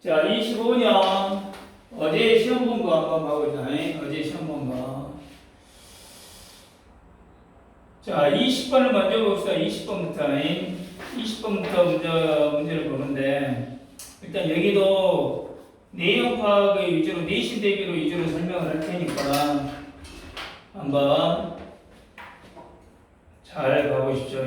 자, 25년 어제 시험 본 거 한번 봐보자. 어제 시험 본 거. 자, 20번을 먼저 봅시다. 20번부터. 20번부터 문제를 보는데, 일단 여기도 내용 파악의 위주로, 내신 대비로 위주로 설명을 할 테니까 한번 잘 봐보십시오.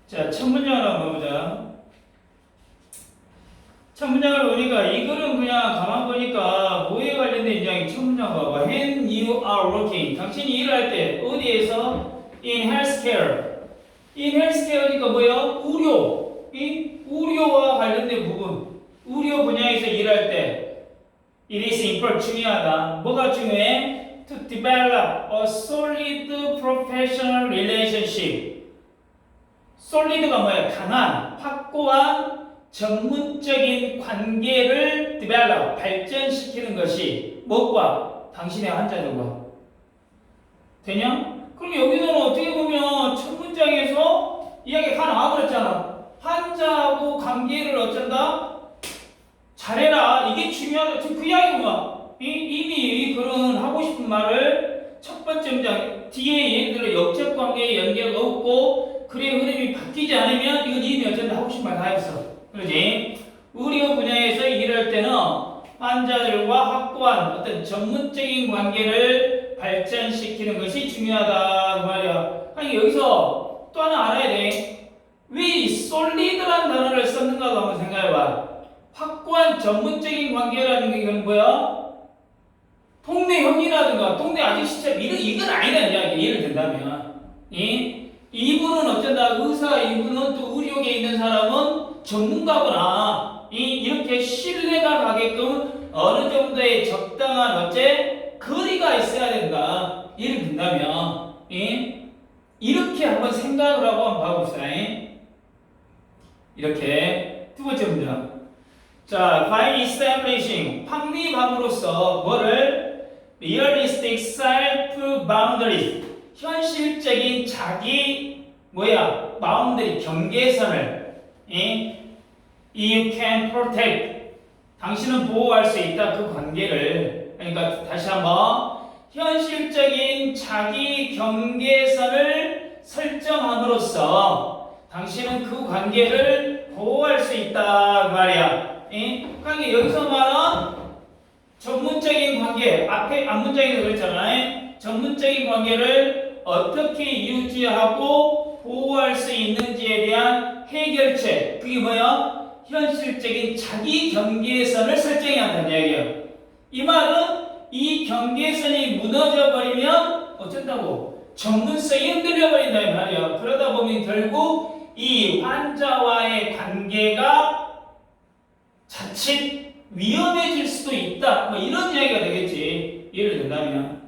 자, 첫 문장을 한번 보자. 첫 문장을 보니까 이 글은 그냥 가만 보니까 뭐에 관련된 인장이 첫 문장 봐봐. When you are working. 당신이 일할 때 어디에서? In healthcare. In healthcare니까 뭐야? 의료. 이 의료와 관련된 부분. 의료 분야에서 일할 때 it is important. 중요하다. 뭐가 중요해? To develop a solid professional relationship. solid가 뭐야? 강한, 확고한 전문적인 관계를 develop, 발전시키는 것이 무엇과? 당신의 환자들과. 되냐? 그럼 여기서는 어떻게 보면 첫 문장에서 이야기가 다 나와버렸잖아. 환자하고 관계를 어쩐다? 잘해라. 이게 중요하다. 지금 그 이야기구만. 이미 이 글은 하고 싶은 말을 첫 번째 문장 뒤에 예를 들어 역적 관계에 연계가 없고 글의 흐름이 바뀌지 않으면 이건 이미 어쩐다 하고 싶은 말 다 했어. 그러지? 의료 분야에서 일할 때는 환자들과 확고한 어떤 전문적인 관계를 발전시키는 것이 중요하다 그 말이야. 아니 여기서 또 하나 알아야 돼. 왜 solid라는 단어를 썼는가 한번 생각해봐. 확고한 전문적인 관계라는 게 이건 뭐야? 동네 형이라든가 동네 아저씨처럼 이건 아니란 이야기. 예를 든다면 이분은 어쩐다 의사, 이분은 또 의료계에 있는 사람은 전문가구나. 이렇게 신뢰가 가게끔 어느 정도의 적당한 거리가 있어야 된다. 예를 든다면 이렇게 한번 생각을 하고 한번 봐봅시다. 이렇게 두 번째 문장. 자, by establishing 확립함으로써 뭐를 realistic self boundaries 현실적인 자기 boundary 경계선을 you can protect 당신은 보호할 수 있다 그 관계를. 그러니까 다시 한번 현실적인 자기 경계선을 설정함으로써 당신은 그 관계를 보호할 수 있다 그 말이야. 그러니까 여기서 말한 전문적인 관계 앞에 앞문장에서 그랬잖아요. 전문적인 관계를 어떻게 유지하고 보호할 수 있는지에 대한 해결책 그게 뭐야? 현실적인 자기 경계선을 설정해야 한다는 이야기예요. 이 말은 이 경계선이 무너져 버리면 어쩐다고? 전문성이 흔들려 버린다 이 말이야. 그러다 보면 결국 이 환자와의 관계가 자칫 위험해질 수도 있다. 뭐 이런 이야기가 되겠지. 예를 든다면.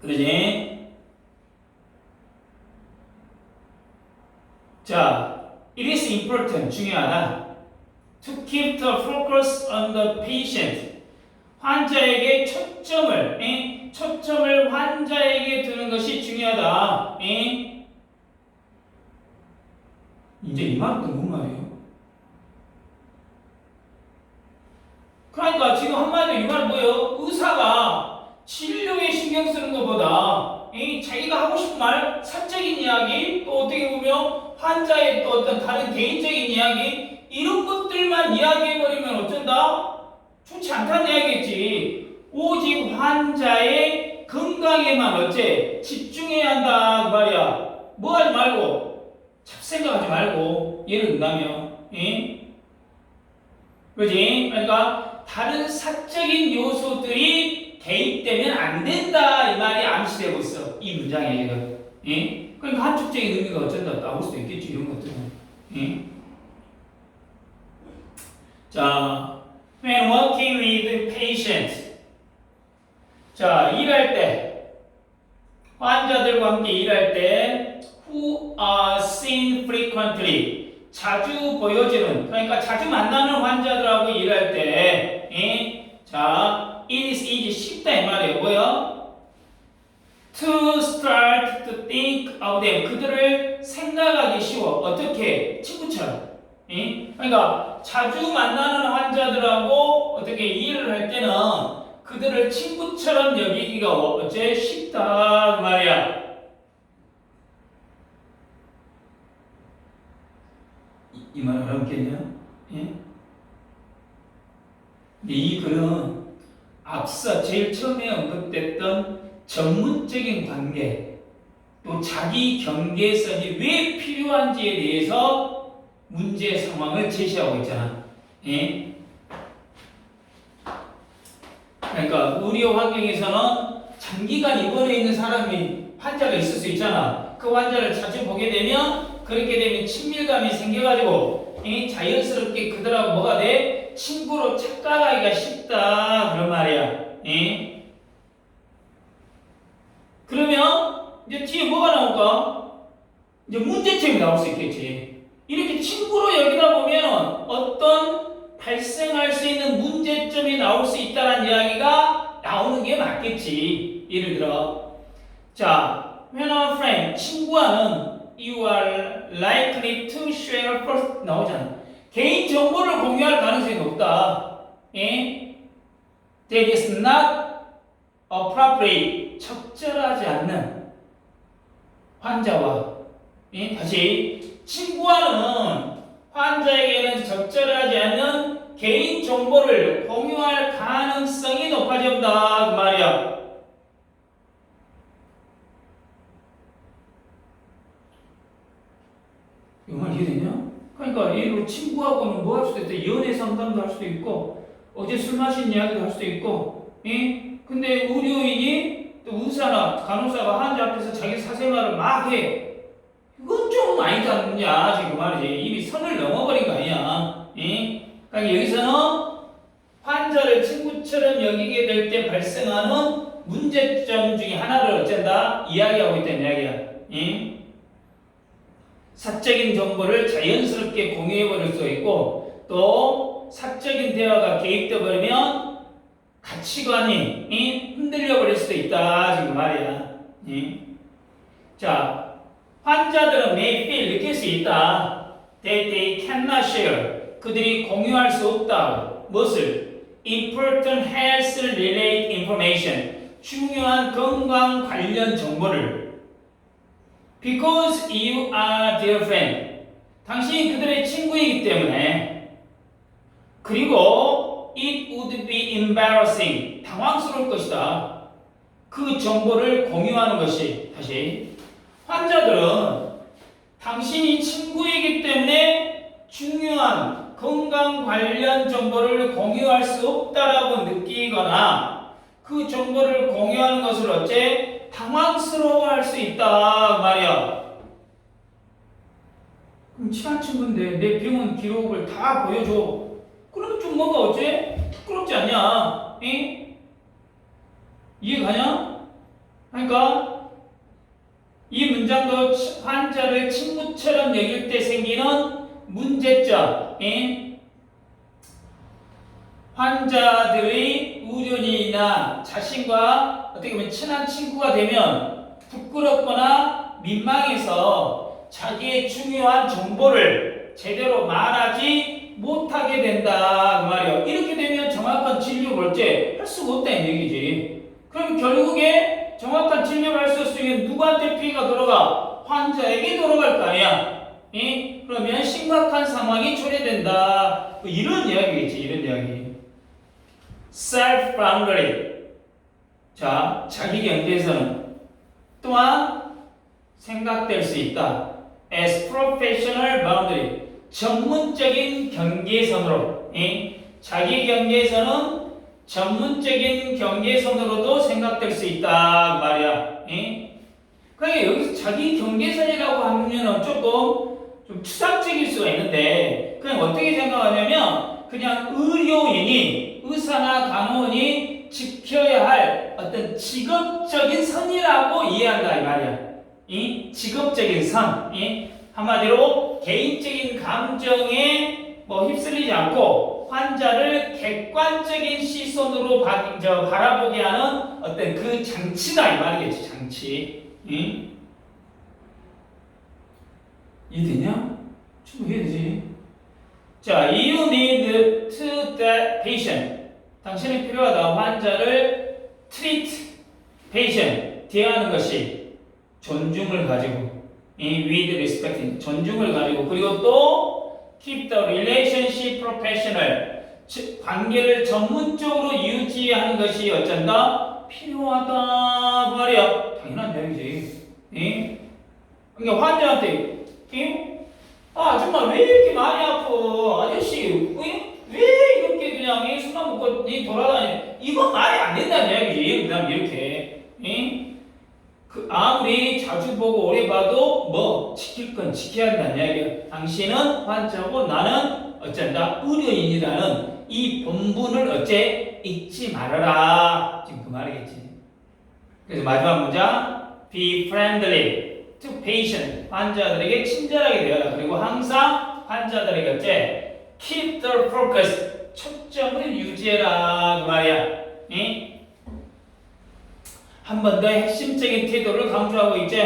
그러지? 자, it is important. 중요하다. To keep the focus on the patient. 환자에게 초점을 환자에게 두는 것이 중요하다. 이제 이 말은 또 뭔 말이에요? 그러니까 지금 한마디로 이 말은 뭐예요? 의사가 진료에 신경 쓰는 것보다 자기가 하고 싶은 말, 사적인 이야기, 또 어떻게 보면 환자의 또 어떤 다른 개인적인 이야기 이런 것들만 이야기해버리면 어쩐다? 좋지 않다는 이야기겠지. 오직 환자의 건강에만 집중해야 한다 그 말이야. 뭐 하지 말고 잡생각하지 말고 예를 든다면 그렇지? 그러니까 다른 사적인 요소들이 개입되면 안 된다 이 말이 암시되고 있어 이 문장에. 그러니까 한쪽적인 의미가 어쩐다 나올 수도 있겠지 이런 것들은. 자, when working with patients. 자, 일할 때 환자들과 함께 일할 때 who are seen frequently 자주 보여지는 그러니까 자주 만나는 환자들하고 일할 때 자, it is easy 쉽다 이 말이에요. 뭐요? To start to think of them 그들을 생각하기 쉬워. 어떻게? 친구처럼 그러니까 자주 만나는 환자들하고 어떻게 일을 할 때는 그들을 친구처럼 여기기가 어째 쉽다 그 말이야. 이 말 알아듣겠냐? 예? 이 글은 앞서 제일 처음에 언급됐던 전문적인 관계 또 자기 경계선이 왜 필요한지에 대해서 문제 상황을 제시하고 있잖아. 예? 그러니까 의료 환경에서는 장기간 입원해 있는 사람이 환자가 있을 수 있잖아. 그 환자를 자주 보게 되면 그렇게 되면 친밀감이 생겨가지고 자연스럽게 그들하고 뭐가 돼? 친구로 착각하기가 쉽다 그런 말이야. 그러면 이제 뒤에 뭐가 나올까? 이제 문제점이 나올 수 있겠지. 이렇게 친구로 여기다 보면 어떤 발생할 수 있는 문제점이 나올 수 있다는 이야기가 나오는 게 맞겠지. 예를 들어, 자, when a friend, 친구와는 you are likely to share first 나오잖아. 개인 정보를 공유할 가능성이 높다. That is not appropriate. 적절하지 않는 환자와 다시 친구와는 환자에게는 적절하지 않는 개인 정보를 공유할 가능성이 높아진다 그 말이야. 이 말 이해되냐? 그러니까 예를 들어 친구하고는 뭐 할 수도 있대. 연애 상담도 할 수도 있고 어제 술 마신 이야기도 할 수도 있고 근데 의료인이 또 의사나 간호사가 환자 앞에서 자기 사생활을 막 해. 이건 좀 아니지 않느냐 지금 말이지. 이미 선을 넘어버린 거 아니야. 그러니까 여기서는 환자를 친구처럼 여기게 될 때 발생하는 문제점 중에 하나를 어쩐다 이야기하고 있다는 이야기야. 사적인 정보를 자연스럽게 공유해버릴 수 있고 또 사적인 대화가 개입돼 버리면 가치관이 흔들려 버릴 수도 있다 지금 말이야. 자, 환자들은 may feel 느낄 수 있다. that they cannot share 그들이 공유할 수 없다. 무엇을? important health related information 중요한 건강 관련 정보를 because you are their friend 당신이 그들의 친구이기 때문에 그리고 it would be embarrassing 당황스러울 것이다. 그 정보를 공유하는 것이 다시 환자들은 당신이 친구이기 때문에 중요한 건강 관련 정보를 공유할 수 없다라고 느끼거나 그 정보를 공유하는 것을 어째 당황스러워할 수 있다 말이야. 그럼 친한 친구인데 내 병원 기록을 다 보여줘. 그러면 좀 뭔가 어째 부끄럽지 않냐? 이해가냐? 그러니까 이 문장도 환자를 친구처럼 여길 때 생기는 문제점. 환자들의 의료인이나 자신과 어떻게 보면 친한 친구가 되면 부끄럽거나 민망해서 자기의 중요한 정보를 제대로 말하지 못하게 된다 그 말이에요. 이렇게 되면 정확한 진료 볼때 할 수가 없다는 얘기지. 그럼 결국에 정확한 진료를 할 수 없으면 누구한테 피해가 돌아가? 환자에게 돌아갈 거 아니야. 그러면 심각한 상황이 초래된다. 이런 이야기겠지. 이런 이야기. self-boundary. 자, 자기 경계에서는 또한 생각될 수 있다. as professional boundary. 전문적인 경계선으로. 자기 경계에서는 전문적인 경계선으로도 생각될 수 있다 말이야. 그러니까 여기서 자기 경계선이라고 하면 조금 좀 추상적일 수가 있는데 그냥 어떻게 생각하냐면 그냥 의료인이 의사나 간호원이 지켜야 할 어떤 직업적인 선이라고 이해한다 이 말이야. 직업적인 선. 한마디로 개인적인 감정에 휩쓸리지 않고 환자를 객관적인 시선으로 바라보게 하는 어떤 그 장치다 이 말이겠지. 장치. 이해되냐? 충분히 이해되지. 자, you need to that patient. 당신은 필요하다. 환자를 treat patient. 대하는 것이 존중을 가지고 with respect. 존중을 가지고 그리고 또 keep the relationship professional. 관계를 전문적으로 유지하는 것이 어쩐다? 필요하다 말이야. 당연한 이야기지. 그러니까 환자한테 아줌마 왜 이렇게 많이 아파? 아저씨 왜 이렇게 그냥 술만 먹고 돌아다니? 이건 말이 안 된다는 이야기지. 그 다음 이렇게 아무리 자주 보고 오래 봐도 뭐 지킬 건 지켜야 한다는 이야기야. 당신은 환자고 나는 어쩐다? 의료인이라는 이 본분을 어째 잊지 말아라. 지금 그 말이겠지. 그래서 마지막 문장 be friendly to patient. 환자들에게 친절하게 되어라. 그리고 항상 환자들에게 어째 keep the focus. 초점을 유지해라. 그 말이야. 한 번 더 핵심적인 태도를 강조하고 있지.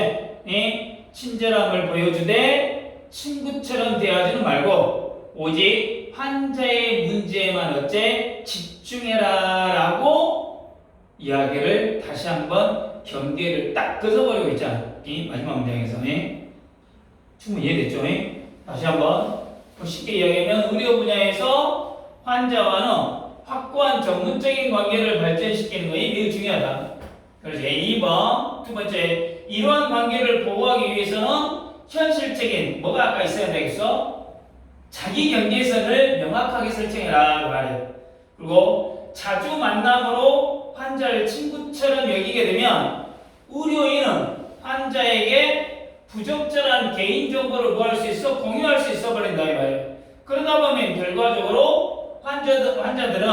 친절함을 보여주되 친구처럼 대하지는 말고 오직 환자의 문제에만 어째 집중해라 라고 이야기를 다시 한번 경계를 딱 끊어버리고 있잖아. 이 마지막 문장에서. 충분히 이해됐죠? 다시 한번 쉽게 이야기하면 의료 분야에서 환자와는 확고한 전문적인 관계를 발전시키는 것이 매우 중요하다. 그래서 2번 두 번째 이러한 관계를 보호하기 위해서는 현실적인 뭐가 아까 있어야 되겠어? 자기 경계선을 명확하게 설정해라 그 말이에요. 그리고 자주 만남으로 환자를 친구처럼 여기게 되면 의료인은 환자에게 부적절한 개인정보를 뭐 할 수 있어? 공유할 수 있어 버린다 이 말이에요. 그러다 보면 결과적으로 환자들은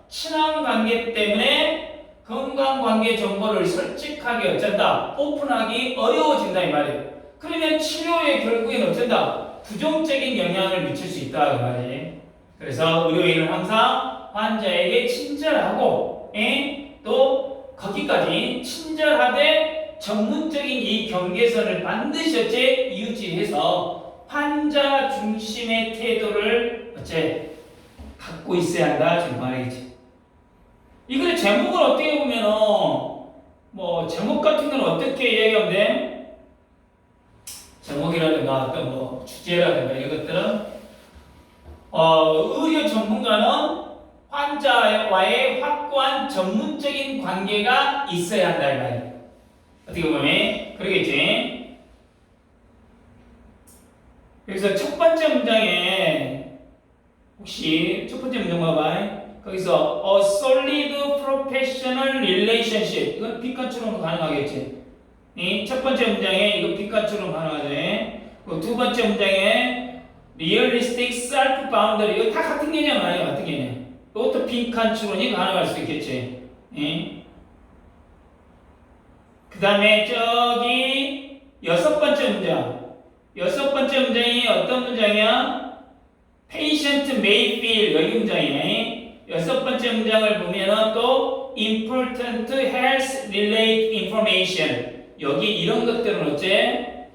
친한 관계 때문에 건강관계 정보를 솔직하게 어쩐다? 오픈하기 어려워진다 이 말이에요. 그러면 치료에 결국엔 어쩐다? 부정적인 영향을 미칠 수 있다 그 말이에요. 그래서 의료인은 항상 환자에게 친절하고 또 거기까지 친절하되 전문적인 이 경계선을 반드시 어째 유지해서 환자 중심의 태도를 어째 갖고 있어야 한다 지금 말이겠지. 이 글의 제목을 어떻게 보면은 뭐 제목 같은 건 어떻게 이야기하면 돼? 제목이라든가 어떤 뭐 주제라든가 이런 것들은 의료 전문가는 환자와의 확고한 전문적인 관계가 있어야 한다 이 말이야. 어떻게 보면 그러겠지. 그래서 첫 번째 문장에 혹시 첫 번째 문장 봐봐. 거기서 a solid professional relationship 이건 빗가추로는 가능하겠지. 첫 번째 문장에 이거 빗가추로는 가능하지. 두 번째 문장에 realistic self boundary 이거 다 같은 개념 아니에요. 같은 개념. 이것도 빗가추로는 가능할 수 있겠지. 그 다음에 저기 여섯 번째 문장이 어떤 문장이야? patient may feel 여기 문장이네. 여섯 번째 문장을 보면은 또 important health related information 여기 이런 것들은 어째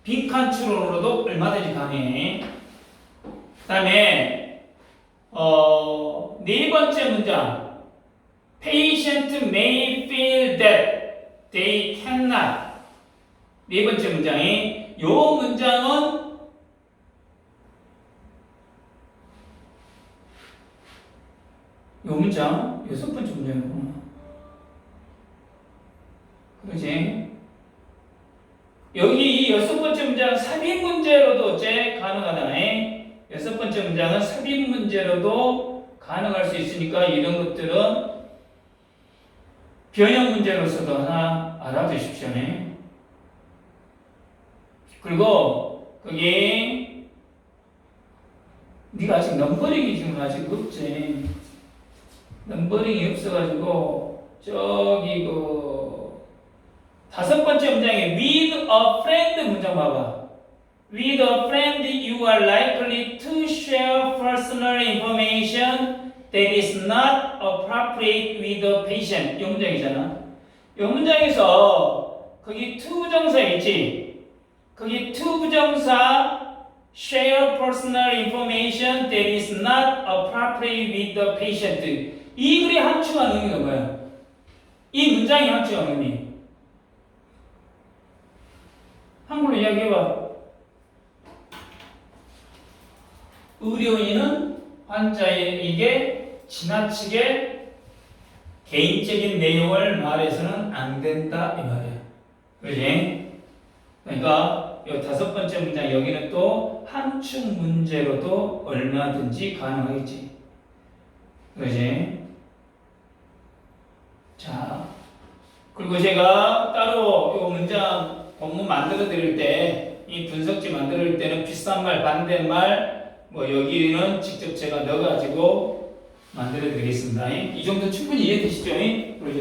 빈칸 추론으로도 얼마든지 가능해. 그 다음에 네 번째 문장 patient may feel that they cannot 네 번째 문장이 요 문장은 요 문장, 여섯 번째 문장이구나. 그러지? 여기 이 여섯 번째 문장은 삽입 문제로도 어째 가능하다. 여섯 번째 문장은 삽입 문제로도 가능할 수 있으니까 이런 것들은 변형 문제로서도 하나 알아두십시오. 그리고 거기 네가 아직 넘버링이 지금 아직 없지. 넘버링이 없어가지고 저기 다섯 번째 문장에 with a friend 문장 봐봐. With a friend you are likely to share personal information that is not appropriate with the patient. 이 문장이잖아. 이 문장에서 거기 to 부정사 있지. 거기 to 부정사 share personal information that is not appropriate with the patient. 이 글의 함축한 의미가 뭐야? 이 문장의 함축한 의미. 한글로 이야기해봐. 의료인은 환자에게 지나치게 개인적인 내용을 말해서는 안 된다 이 말이야. 그렇지? 그러니까 이 다섯 번째 문장 여기는 또 함축 문제로도 얼마든지 가능하겠지. 그렇지? 자, 그리고 제가 따로 이 문장 본문 만들어 드릴 때 이 분석지 만들 때는 비싼 말, 반대말 뭐 여기는 직접 제가 넣어가지고 만들어 드리겠습니다. 이 정도 충분히 이해되시죠? 그러죠?